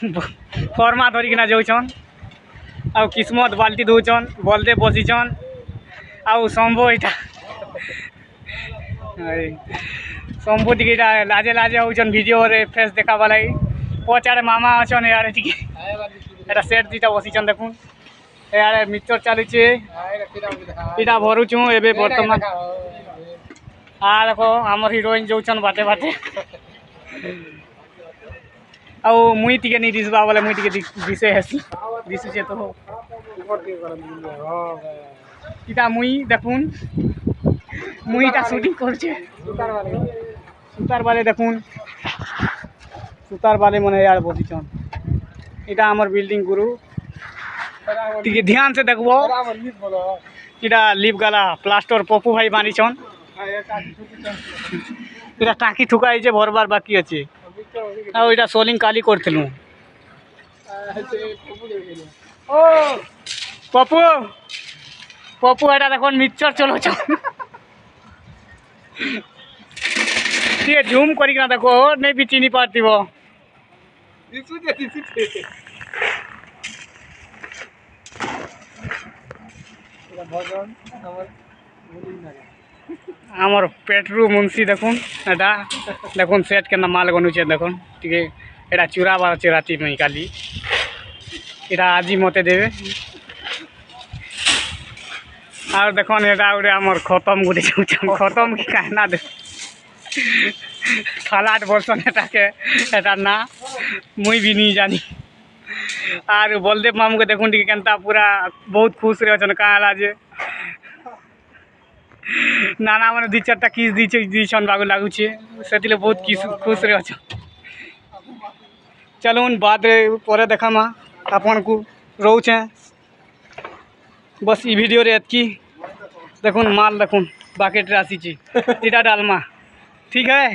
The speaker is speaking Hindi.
फर्मा धरिकिना जाऊन आउ किस्मत बाल्टी दौन बलदे बसीचन आउ शंभो इटा शंभू टी लाजे लाजे होचन वीडियो रे फेस देखावा लगी पचाड़े मामा अच्छन यारे टी सेट दुटा बसीचन देखुन यार मिक्सचर चलुचे इटा भरुचु एबे वर्तमान आ देखो आमर हिरोइन जाऊन बाटे बाटे आउ मुई टिके नहीं दिसबा बोले मुई टिके दिसे हेसी दिसुचे तो इटा मुई देखुन मुई इटा शूटिंग करछे सुतार बाले देखुन सुतार बाले मने यार बसीचन इटा आमर बिल्डिंग गुरु टिके ध्यान से देखबो इटा लिप गला प्लास्टर पप्पू भाई बांधिछन इटा टाकी ठुकाई जे भरबार बाकी अछि आ इटा सोलिंग काली करथिलु ओ पप्पू पप्पू एटा देखन मिक्सचर चलोछ टिके झूम करिकना देखो नहीं भी चिनी पारथिबो आमर पेट्रू मुंशी देखुन एटा देखुन सेट के माल बनुचे देखुन टिके एटा चूरा बार अच्छे राति में काली इटा आज मते देवे और देखन एटा उड़े आमर खत्म गुटे खत्म की कहना दे फलाट बर्सन एटा ना मुई भी नहीं जानी और बलदेव मामू के देखुन टिके केनता पूरा बहुत खुश रहे छन काला जे नाना माने दु चारटा किस दीछन बागु लागुचे सेतिले बहुत खुश रहे छन चलून बाद पर देखामा आपन को रोचे बस ई वीडियो रे एतकी देखुन माल देखुन बाकेट राशि ची इटा डालमा ठीक है